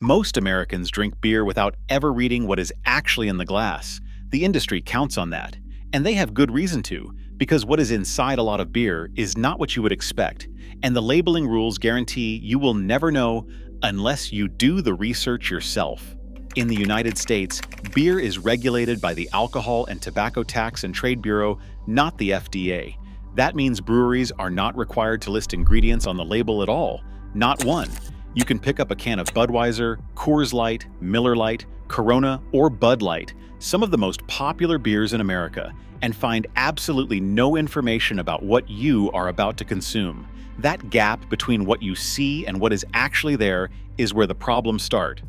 Most Americans drink beer without ever reading what is actually in the glass. The industry counts on that. And they have good reason to, because what is inside a lot of beer is not what you would expect, and the labeling rules guarantee you will never know unless you do the research yourself. In the United States, beer is regulated by the Alcohol and Tobacco Tax and Trade Bureau, not the FDA. That means breweries are not required to list ingredients on the label at all, not one. You can pick up a can of Budweiser, Coors Light, Miller Lite, Corona, or Bud Light, some of the most popular beers in America, and find absolutely no information about what you are about to consume. That gap between what you see and what is actually there is where the problems start.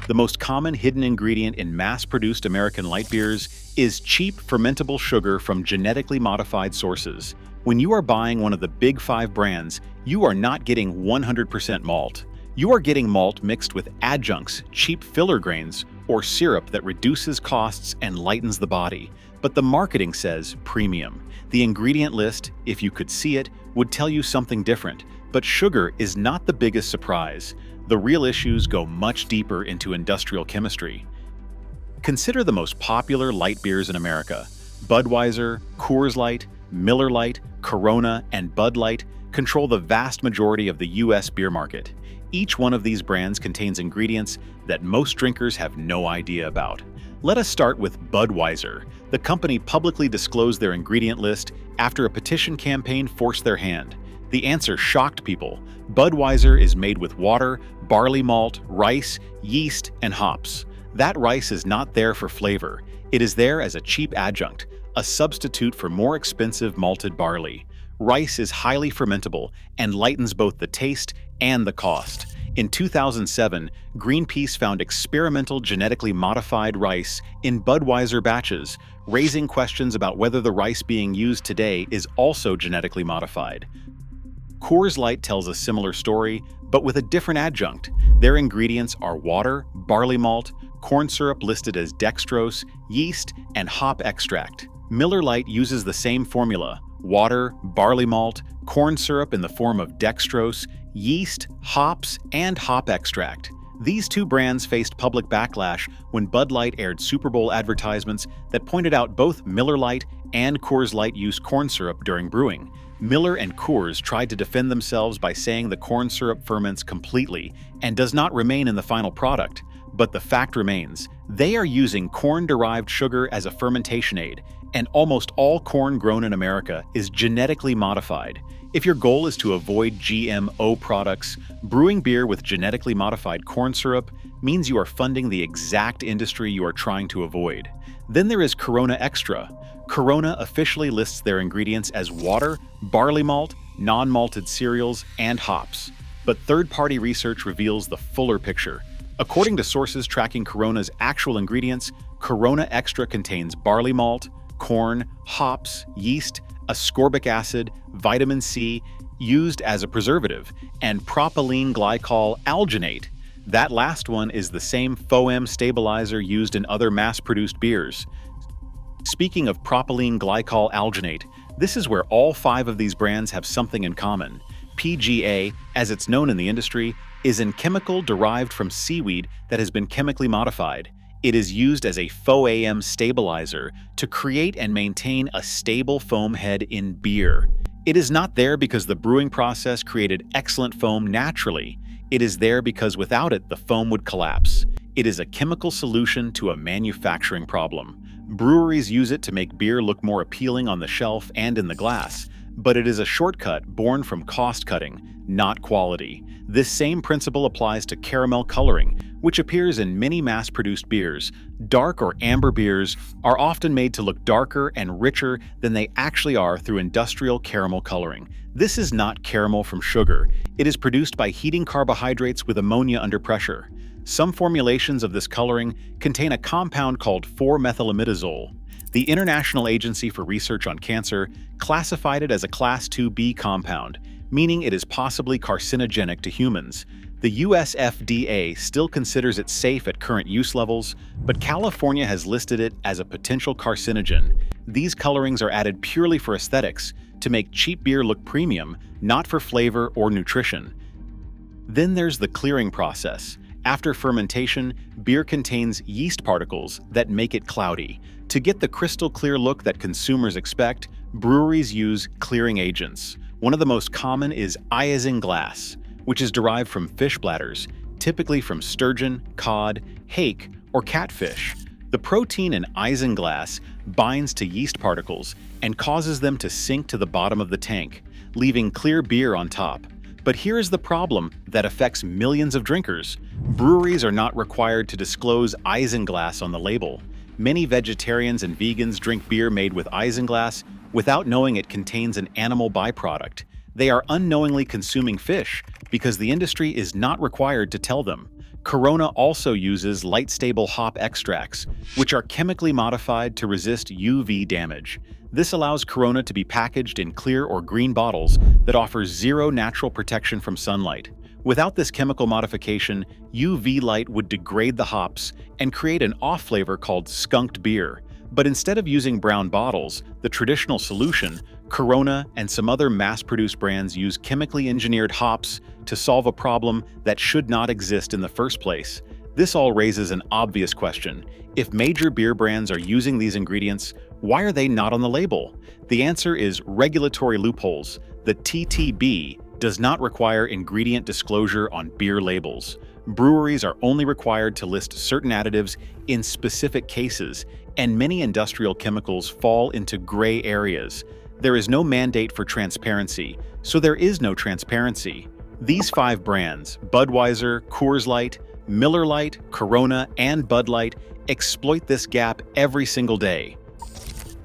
The most common hidden ingredient in mass-produced American light beers is cheap fermentable sugar from genetically modified sources. When you are buying one of the big 5 brands, you are not getting 100% malt. You are getting malt mixed with adjuncts, cheap filler grains, or syrup that reduces costs and lightens the body. But the marketing says premium. The ingredient list, if you could see it, would tell you something different. But sugar is not the biggest surprise. The real issues go much deeper into industrial chemistry. Consider the most popular light beers in America. Budweiser, Coors Light, Miller Lite, Corona, and Bud Light control the vast majority of the U.S. beer market. Each one of these brands contains ingredients that most drinkers have no idea about. Let us start with Budweiser. The company publicly disclosed their ingredient list after a petition campaign forced their hand. The answer shocked people. Budweiser is made with water, barley malt, rice, yeast, and hops. That rice is not there for flavor. It is there as a cheap adjunct, a substitute for more expensive malted barley. Rice is highly fermentable and lightens both the taste and the cost. In 2007, Greenpeace found experimental genetically modified rice in Budweiser batches, raising questions about whether the rice being used today is also genetically modified. Coors Light tells a similar story, but with a different adjunct. Their ingredients are water, barley malt, corn syrup listed as dextrose, yeast, and hop extract. Miller Lite uses the same formula: water, barley malt, corn syrup in the form of dextrose, yeast, hops, and hop extract. These 2 brands faced public backlash when Bud Light aired Super Bowl advertisements that pointed out both Miller Lite and Coors Light use corn syrup during brewing. Miller and Coors tried to defend themselves by saying the corn syrup ferments completely and does not remain in the final product. But the fact remains, they are using corn-derived sugar as a fermentation aid, and almost all corn grown in America is genetically modified. If your goal is to avoid GMO products, brewing beer with genetically modified corn syrup means you are funding the exact industry you are trying to avoid. Then there is Corona Extra. Corona officially lists their ingredients as water, barley malt, non-malted cereals, and hops. But third-party research reveals the fuller picture. According to sources tracking Corona's actual ingredients, Corona Extra contains barley malt, corn, hops, yeast, ascorbic acid, vitamin C, used as a preservative, and propylene glycol alginate. That last one is the same FOAM stabilizer used in other mass-produced beers. Speaking of propylene glycol alginate, this is where all 5 of these brands have something in common. PGA, as it's known in the industry, is a chemical derived from seaweed that has been chemically modified. It is used as a FOAM stabilizer to create and maintain a stable foam head in beer. It is not there because the brewing process created excellent foam naturally. It is there because without it, the foam would collapse. It is a chemical solution to a manufacturing problem. Breweries use it to make beer look more appealing on the shelf and in the glass, but it is a shortcut born from cost-cutting, not quality. This same principle applies to caramel coloring, which appears in many mass-produced beers. Dark or amber beers are often made to look darker and richer than they actually are through industrial caramel coloring. This is not caramel from sugar. It is produced by heating carbohydrates with ammonia under pressure. Some formulations of this coloring contain a compound called 4-methylimidazole. The International Agency for Research on Cancer classified it as a Class 2B compound, meaning it is possibly carcinogenic to humans. The US FDA still considers it safe at current use levels, but California has listed it as a potential carcinogen. These colorings are added purely for aesthetics, to make cheap beer look premium, not for flavor or nutrition. Then there's the clearing process. After fermentation, beer contains yeast particles that make it cloudy. To get the crystal clear look that consumers expect, breweries use clearing agents. One of the most common is isinglass, which is derived from fish bladders, typically from sturgeon, cod, hake, or catfish. The protein in isinglass binds to yeast particles and causes them to sink to the bottom of the tank, leaving clear beer on top. But here is the problem that affects millions of drinkers. Breweries are not required to disclose isinglass on the label. Many vegetarians and vegans drink beer made with isinglass without knowing it contains an animal byproduct. They are unknowingly consuming fish because the industry is not required to tell them. Corona also uses light-stable hop extracts, which are chemically modified to resist UV damage. This allows Corona to be packaged in clear or green bottles that offer zero natural protection from sunlight. Without this chemical modification, UV light would degrade the hops and create an off flavor called skunked beer. But instead of using brown bottles, the traditional solution, Corona and some other mass-produced brands use chemically engineered hops to solve a problem that should not exist in the first place. This all raises an obvious question. If major beer brands are using these ingredients, why are they not on the label? The answer is regulatory loopholes. The TTB does not require ingredient disclosure on beer labels. Breweries are only required to list certain additives in specific cases, and many industrial chemicals fall into gray areas. There is no mandate for transparency, so there is no transparency. These 5 brands, Budweiser, Coors Light, Miller Lite, Corona, and Bud Light, exploit this gap every single day.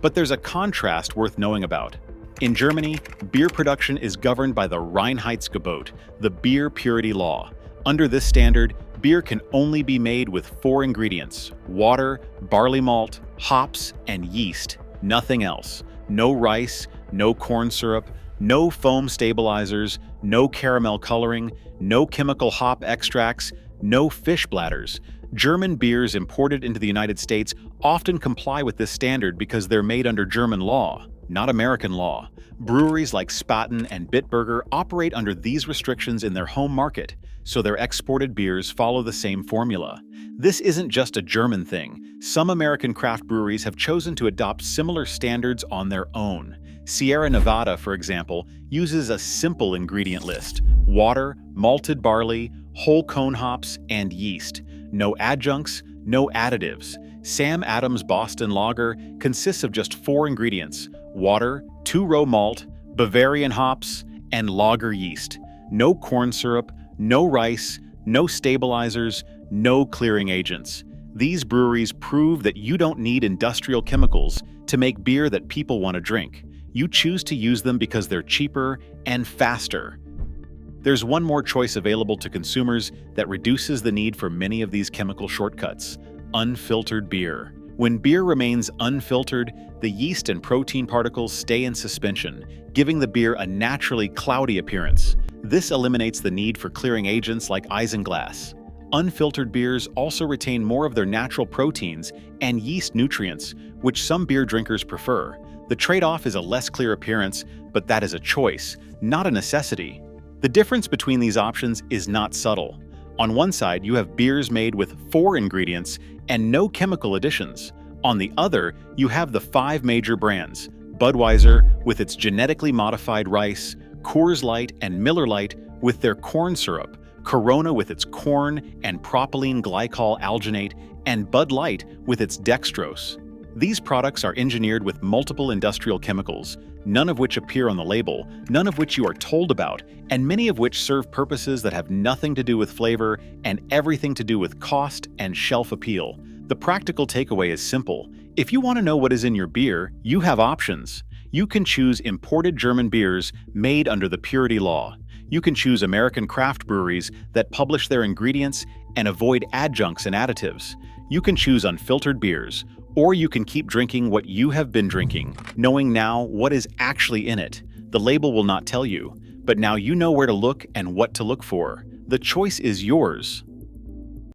But there's a contrast worth knowing about. In Germany, beer production is governed by the Reinheitsgebot, the beer purity law. Under this standard, beer can only be made with 4 ingredients: water, barley malt, hops, and yeast. Nothing else. No rice, no corn syrup, no foam stabilizers, no caramel coloring, no chemical hop extracts, no fish bladders. German beers imported into the United States often comply with this standard because they're made under German law, not American law. Breweries like Spaten and Bitburger operate under these restrictions in their home market, so their exported beers follow the same formula. This isn't just a German thing. Some American craft breweries have chosen to adopt similar standards on their own. Sierra Nevada, for example, uses a simple ingredient list: water, malted barley, whole cone hops, and yeast. No adjuncts, no additives. Sam Adams Boston Lager consists of just 4 ingredients: water, 2-row malt, Bavarian hops, and lager yeast. No corn syrup, no rice, no stabilizers, no clearing agents. These breweries prove that you don't need industrial chemicals to make beer that people want to drink. You choose to use them because they're cheaper and faster. There's one more choice available to consumers that reduces the need for many of these chemical shortcuts: unfiltered beer. When beer remains unfiltered, the yeast and protein particles stay in suspension, giving the beer a naturally cloudy appearance. This eliminates the need for clearing agents like isinglass. Unfiltered beers also retain more of their natural proteins and yeast nutrients, which some beer drinkers prefer. The trade-off is a less clear appearance, but that is a choice, not a necessity. The difference between these options is not subtle. On one side, you have beers made with 4 ingredients and no chemical additions. On the other, you have the 5 major brands: Budweiser with its genetically modified rice, Coors Light and Miller Lite with their corn syrup, Corona with its corn and propylene glycol alginate, and Bud Light with its dextrose. These products are engineered with multiple industrial chemicals, none of which appear on the label, none of which you are told about, and many of which serve purposes that have nothing to do with flavor and everything to do with cost and shelf appeal. The practical takeaway is simple. If you want to know what is in your beer, you have options. You can choose imported German beers made under the purity law. You can choose American craft breweries that publish their ingredients and avoid adjuncts and additives. You can choose unfiltered beers, or you can keep drinking what you have been drinking, knowing now what is actually in it. The label will not tell you, but now you know where to look and what to look for. The choice is yours.